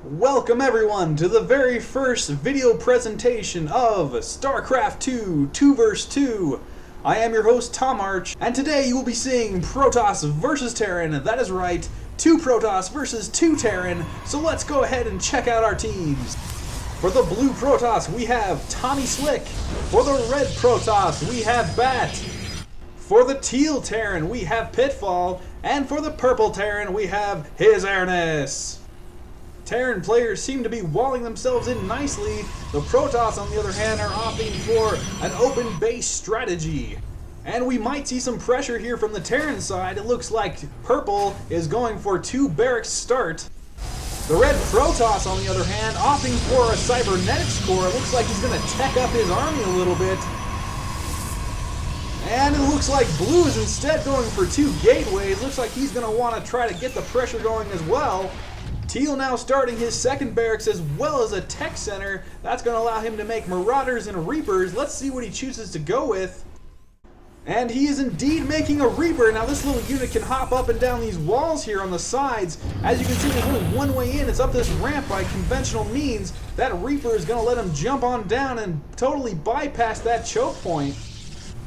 Welcome everyone to the very first video presentation of Starcraft 2 2 vs 2. I am your host Tom Arch, and today you will be seeing Protoss versus Terran. That is right, 2 Protoss versus 2 Terran. So let's go ahead and check out our teams. For the blue Protoss we have Tommy Slick. For the red Protoss we have Bat. For the teal Terran we have Pitfall. And for the purple Terran we have His Airness. Terran players seem to be walling themselves in nicely. The Protoss, on the other hand, are opting for an open base strategy. And we might see some pressure here from the Terran side. It looks like purple is going for 2 barracks start. The red Protoss, on the other hand, opting for a cybernetics core. It looks like he's going to tech up his army a little bit. And it looks like blue is instead going for 2 gateways. Looks like he's going to want to try to get the pressure going as well. Teal now starting his second barracks as well as a tech center. That's going to allow him to make Marauders and Reapers. Let's see what he chooses to go with. And he is indeed making a Reaper. Now this little unit can hop up and down these walls here on the sides. As you can see, there's only one way in. It's up this ramp by conventional means. That Reaper is going to let him jump on down and totally bypass that choke point.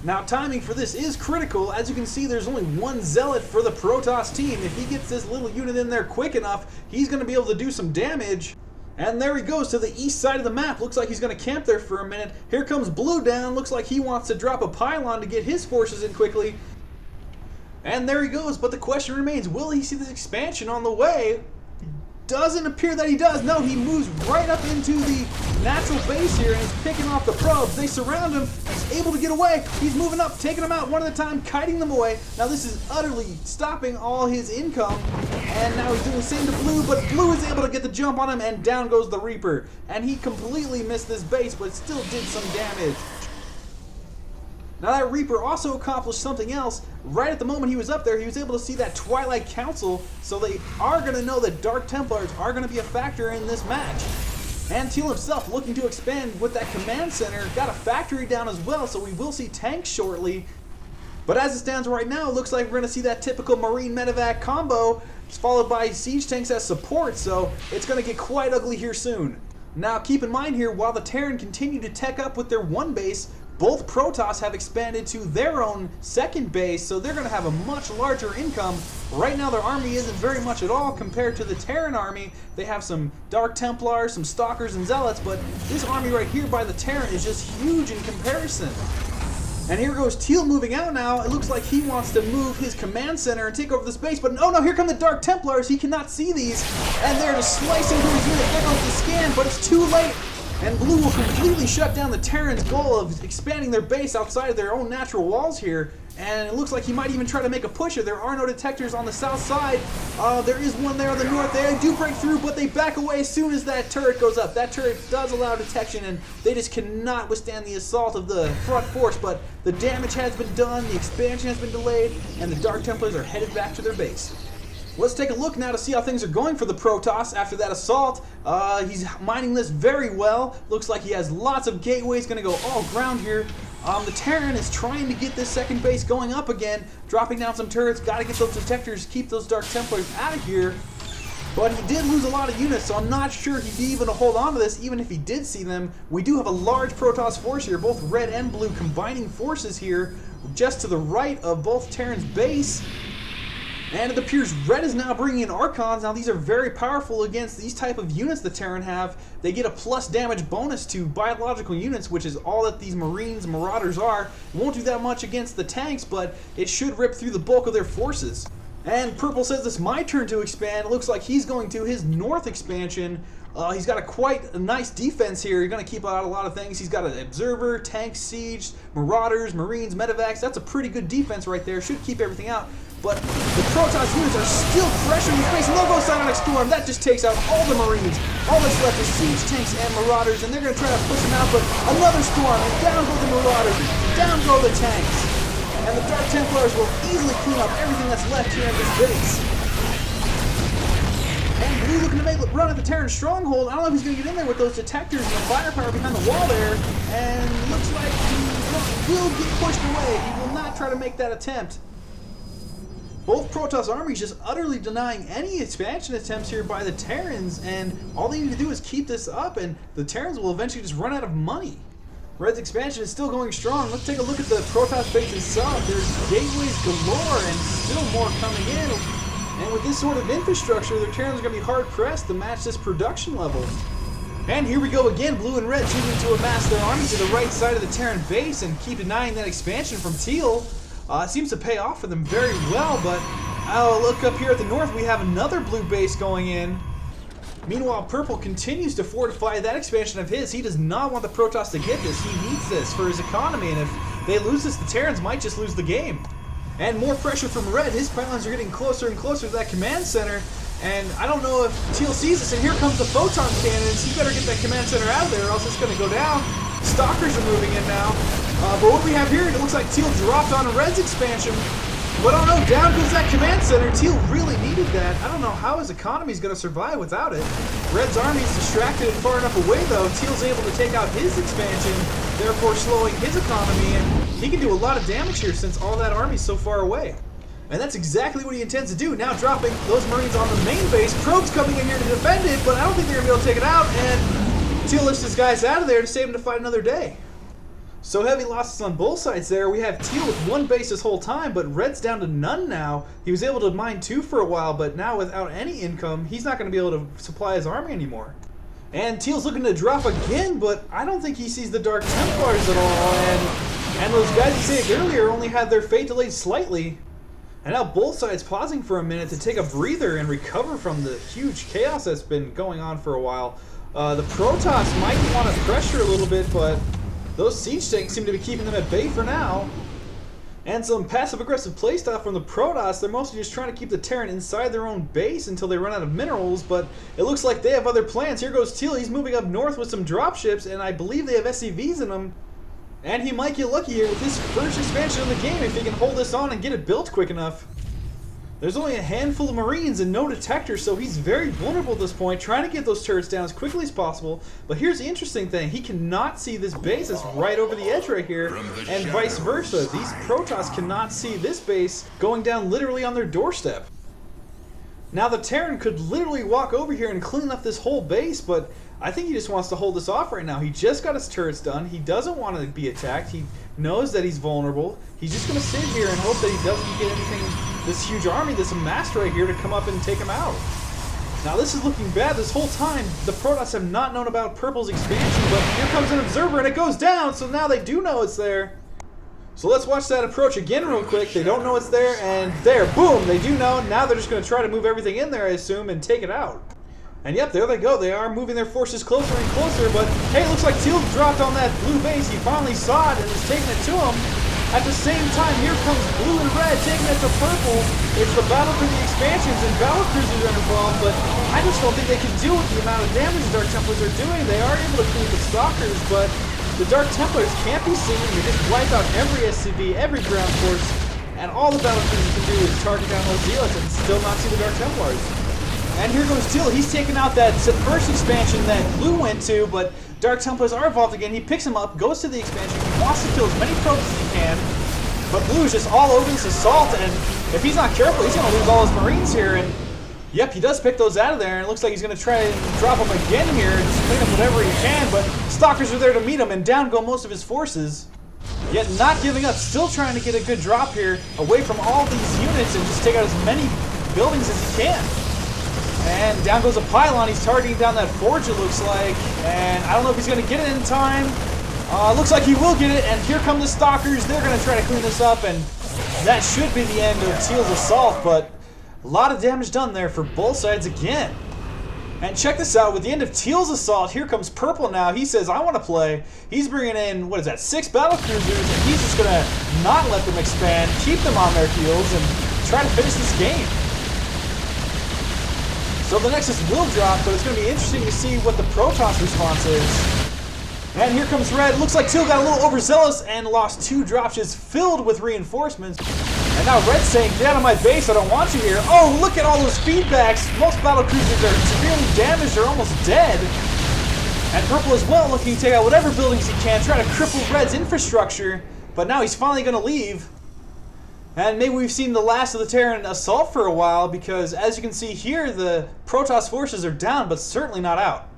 Now timing for this is critical. As you can see, there's only one Zealot for the Protoss team. If he gets this little unit in there quick enough, he's going to be able to do some damage. And there he goes to the east side of the map. Looks like he's going to camp there for a minute. Here comes blue down. Looks like he wants to drop a pylon to get his forces in quickly. And there he goes, but the question remains, will he see this expansion on the way? Doesn't appear that he does. No, he moves right up into the natural base here and is picking off the probes. They surround him. He's able to get away. He's moving up, taking them out one at a time, kiting them away. Now this is utterly stopping all his income. And now he's doing the same to blue, but blue is able to get the jump on him, and down goes the Reaper. And he completely missed this base, but still did some damage. Now that Reaper also accomplished something else. Right at the moment he was up there, he was able to see that Twilight Council, so they are going to know that Dark Templars are going to be a factor in this match. And Teal himself looking to expand with that command center, got a factory down as well, so we will see tanks shortly. But as it stands right now, it looks like we're going to see that typical Marine Medevac combo, followed by siege tanks as support, so it's going to get quite ugly here soon. Now keep in mind here, while the Terran continue to tech up with their one base, both Protoss have expanded to their own second base, so they're going to have a much larger income. Right now their army isn't very much at all compared to the Terran army. They have some Dark Templars, some Stalkers and Zealots, but this army right here by the Terran is just huge in comparison. And here goes Teal moving out now. It looks like he wants to move his command center and take over the space, but oh no, here come the Dark Templars. He cannot see these, and they're just slicing through his unit. There goes the scan, but it's too late. And blue will completely shut down the Terran's goal of expanding their base outside of their own natural walls here. And it looks like he might even try to make a push here. There are no detectors on the south side. There is one there on the north. They do break through, but they back away as soon as that turret goes up. That turret does allow detection, and they just cannot withstand the assault of the front force. But the damage has been done, the expansion has been delayed, and the Dark Templars are headed back to their base. Let's take a look now to see how things are going for the Protoss after that assault. He's mining this very well. Looks like he has lots of gateways, going to go all ground here. The Terran is trying to get this second base going up again, dropping down some turrets. Got to get those detectors, keep those Dark Templars out of here. But he did lose a lot of units, so I'm not sure he'd be able to hold on to this, even if he did see them. We do have a large Protoss force here, both red and blue combining forces here, just to the right of both Terran's base. And it appears red is now bringing in Archons. Now these are very powerful against these type of units the Terran have. They get a plus damage bonus to biological units, which is all that these Marines and Marauders are. It won't do that much against the tanks, but it should rip through the bulk of their forces. And purple says it's my turn to expand. It looks like he's going to his north expansion. He's got quite a nice defense here. You're going to keep out a lot of things. He's got an Observer, Tank, Siege, Marauders, Marines, Medevacs. That's a pretty good defense right there. Should keep everything out. But the Protoss units are still pressuring the space, and there goes Psionic Storm. That just takes out all the Marines. All that's left is Siege Tanks and Marauders, and they're going to try to push them out, but another Storm, and down go the Marauders, down go the Tanks. And the Dark Templars will easily clean up everything that's left here in this base. And blue looking to make run at the Terran stronghold. I don't know if he's going to get in there with those detectors and the firepower behind the wall there, and looks like he will get pushed away. He will not try to make that attempt. both Protoss armies just utterly denying any expansion attempts here by the Terrans, and all they need to do is keep this up, and the Terrans will eventually just run out of money. Red's expansion is still going strong. Let's take a look at the Protoss base itself. There's gateways galore and still more coming in. And with this sort of infrastructure, the Terrans are going to be hard-pressed to match this production level. And here we go again, blue and red choosing to amass their army to the right side of the Terran base and keep denying that expansion from teal. It seems to pay off for them very well, but look up here at the north, we have another blue base going in. Meanwhile, purple continues to fortify that expansion of his. He does not want the Protoss to get this. He needs this for his economy, and if they lose this, the Terrans might just lose the game. And more pressure from red. His pylons are getting closer and closer to that command center, and I don't know if teal sees this, and here comes the photon cannons. He better get that command center out of there, or else it's going to go down. Stalkers are moving in now. But what we have here, it looks like teal dropped on red's expansion. But oh no, down goes that command center. Teal really needed that. I don't know how his economy is going to survive without it. Red's army is distracted and far enough away though. Teal's able to take out his expansion, therefore slowing his economy, and he can do a lot of damage here since all that army is so far away. And that's exactly what he intends to do. Now dropping those Marines on the main base. Probe's coming in here to defend it, but I don't think they're going to be able to take it out, and Teal lifts his guys out of there to save him to fight another day. So heavy losses on both sides there. We have teal with one base this whole time, but red's down to none now. He was able to mine two for a while, but now without any income, he's not going to be able to supply his army anymore. And teal's looking to drop again, but I don't think he sees the Dark Templars at all. And those guys you saved earlier only had their fate delayed slightly. And now both sides pausing for a minute to take a breather and recover from the huge chaos that's been going on for a while. The Protoss might want to pressure a little bit, but those siege tanks seem to be keeping them at bay for now. And some passive-aggressive playstyle from the Protoss. They're mostly just trying to keep the Terran inside their own base until they run out of minerals, but it looks like they have other plans. Here goes Teal. He's moving up north with some dropships, and I believe they have SCVs in them. And he might get lucky here with his first expansion of the game if he can hold this on and get it built quick enough. There's only a handful of Marines and no detectors, so he's very vulnerable at this point, trying to get those turrets down as quickly as possible. But here's the interesting thing. He cannot see this base that's right over the edge right here, and vice versa. These Protoss cannot see this base going down literally on their doorstep. Now the Terran could literally walk over here and clean up this whole base, but I think he just wants to hold this off right now. He just got his turrets done. He doesn't want to be attacked. He knows that he's vulnerable. He's just going to sit here and hope that he doesn't get anything, this huge army that's amassed right here, to come up and take him out. Now this is looking bad. This whole time, the Protoss have not known about Purple's expansion, but here comes an observer and it goes down, so now they do know it's there. So let's watch that approach again real quick. They don't know it's there, and there, boom, they do know. Now they're just going to try to move everything in there, I assume, and take it out. And yep, there they go. They are moving their forces closer and closer, but hey, it looks like Teal dropped on that blue base. He finally saw it and is taking it to him. At the same time, here comes blue and red taking it to purple. It's the battle for the expansions, and battle cruisers are involved, but I just don't think they can deal with the amount of damage the Dark Templars are doing. They are able to clean the Stalkers, but the Dark Templars can't be seen. They just wipe out every SCV, every ground force, and all the battle cruisers can do is target down those Zealots and still not see the Dark Templars. And here goes Teal. He's taking out that first expansion that Blue went to, but Dark Templars are involved again. He picks him up, goes to the expansion. He wants to kill as many probes as he can, but Blue is just all over this assault, and if he's not careful, he's going to lose all his Marines here. And yep, he does pick those out of there, and it looks like he's going to try and drop them again here and just clean up whatever he can, but Stalkers are there to meet him, and down go most of his forces. Yet not giving up, still trying to get a good drop here away from all these units and just take out as many buildings as he can. And down goes a pylon. He's targeting down that forge, it looks like. And I don't know if he's going to get it in time. Looks like he will get it. And here come the Stalkers. They're going to try to clean this up. And that should be the end of Teal's assault. But a lot of damage done there for both sides again. And check this out. With the end of Teal's assault, here comes Purple now. He says, I want to play. He's bringing in, what is that, 6 battle cruisers. And he's just going to not let them expand, keep them on their heels, and try to finish this game. So the Nexus will drop, but it's going to be interesting to see what the Protoss response is. And here comes Red. Looks like Teal got a little overzealous and lost 2 dropships filled with reinforcements. And now Red's saying, get out of my base, I don't want you here. Oh, look at all those feedbacks. Most battle cruisers are severely damaged, they're almost dead. And Purple as well, looking to take out whatever buildings he can, try to cripple Red's infrastructure. But now he's finally going to leave. And maybe we've seen the last of the Terran assault for a while, because as you can see here, the Protoss forces are down, but certainly not out.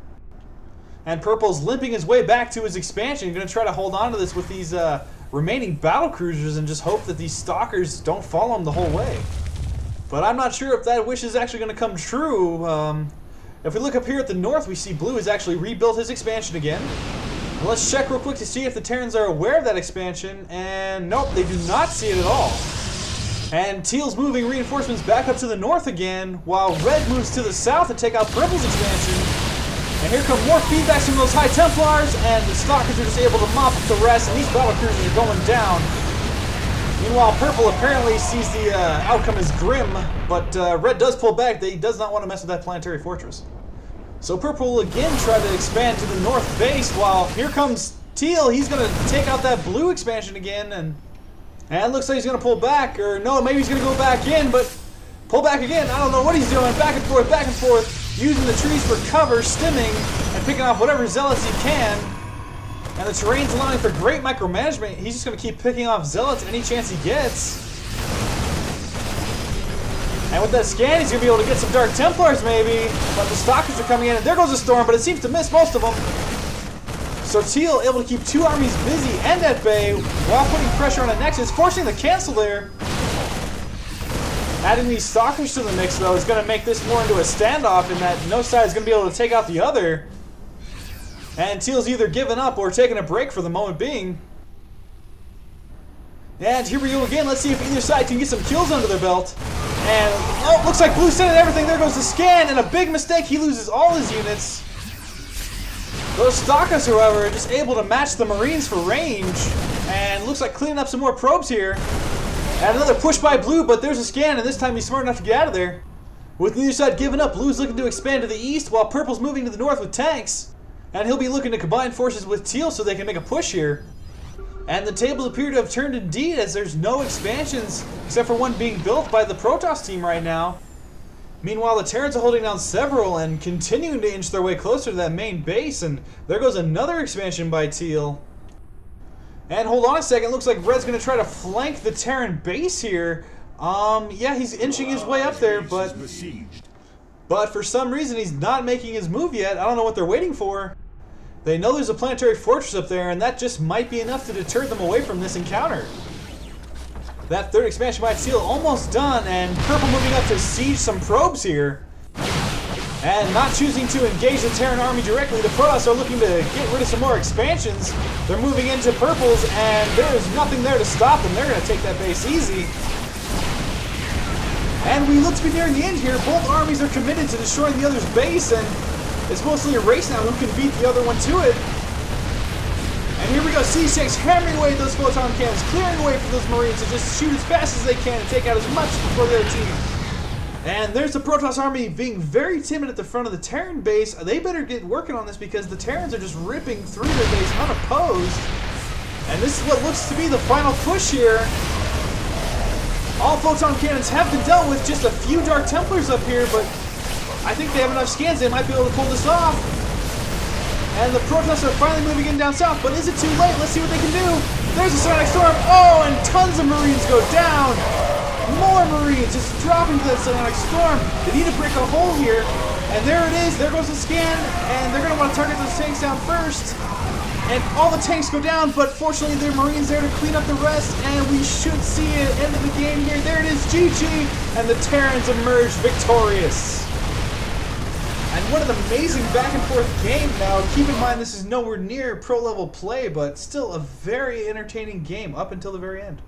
And Purple's limping his way back to his expansion, going to try to hold on to this with these remaining battle cruisers and just hope that these stalkers don't follow him the whole way. But I'm not sure if that wish is actually going to come true. If we look up here at the north, we see Blue has actually rebuilt his expansion again. And let's check real quick to see if the Terrans are aware of that expansion, and nope, they do not see it at all. And Teal's moving reinforcements back up to the north again, while Red moves to the south to take out Purple's expansion. And here come more feedbacks from those High Templars, and the Stalkers are just able to mop up the rest, and these battle cruisers are going down. Meanwhile, Purple apparently sees the outcome as grim, but Red does pull back. He does not want to mess with that planetary fortress. So Purple will again try to expand to the north base, while here comes Teal. He's going to take out that Blue expansion again, and it looks like he's going to pull back, or no, maybe he's going to go back in, but pull back again. I don't know what he's doing. Back and forth, using the trees for cover, stimming, and picking off whatever zealots he can. And the terrain's allowing for great micromanagement. He's just going to keep picking off zealots any chance he gets. And with that scan, he's going to be able to get some Dark Templars maybe, but the Stalkers are coming in, and there goes a Storm, but it seems to miss most of them. So Teal able to keep two armies busy and at bay while putting pressure on a Nexus, forcing the cancel there. Adding these Stalkers to the mix, though, is going to make this more into a standoff in that no side is going to be able to take out the other. And Teal's either giving up or taking a break for the moment being. And here we go again. Let's see if either side can get some kills under their belt. And, oh, looks like Blue sent everything. There goes the scan, and a big mistake. He loses all his units. Those Stalkers, however, are just able to match the Marines for range. And looks like cleaning up some more probes here. And another push by Blue, but there's a scan, and this time he's smart enough to get out of there. With neither side giving up, Blue's looking to expand to the east, while Purple's moving to the north with tanks. And he'll be looking to combine forces with Teal so they can make a push here. And the tables appear to have turned indeed, as there's no expansions, except for one being built by the Protoss team right now. Meanwhile, the Terrans are holding down several and continuing to inch their way closer to that main base, and there goes another expansion by Teal. And hold on a second, looks like Red's going to try to flank the Terran base here. Yeah, he's inching his way up there, but for some reason he's not making his move yet. I don't know what they're waiting for. They know there's a planetary fortress up there, and that just might be enough to deter them away from this encounter. That third expansion by Teal almost done, and Purple moving up to siege some probes here. And not choosing to engage the Terran army directly, the Protoss are looking to get rid of some more expansions. They're moving into Purple's, and there is nothing there to stop them. They're going to take that base easy. And we look to be nearing the end here. Both armies are committed to destroying the other's base, and it's mostly a race now who can beat the other one to it. And here we go, C6 hammering away at those photon cannons, clearing away for those Marines to just shoot as fast as they can and take out as much before the other team. And there's the Protoss army being very timid at the front of the Terran base. They better get working on this, because the Terrans are just ripping through their base unopposed. And this is what looks to be the final push here. All photon cannons have been dealt with, just a few Dark Templars up here, but I think they have enough scans, they might be able to pull this off. And the Protoss are finally moving in down south, but is it too late? Let's see what they can do. There's a Psionic Storm. Oh, and tons of Marines go down. More Marines just dropping to that Psionic Storm. They need to break a hole here. And there it is. There goes the scan. And they're going to want to target those tanks down first. And all the tanks go down, but fortunately there are Marines there to clean up the rest. And we should see it end of the game here. There it is, GG. And the Terrans emerge victorious. And what an amazing back and forth game. Now, keep in mind this is nowhere near pro level play, but still a very entertaining game up until the very end.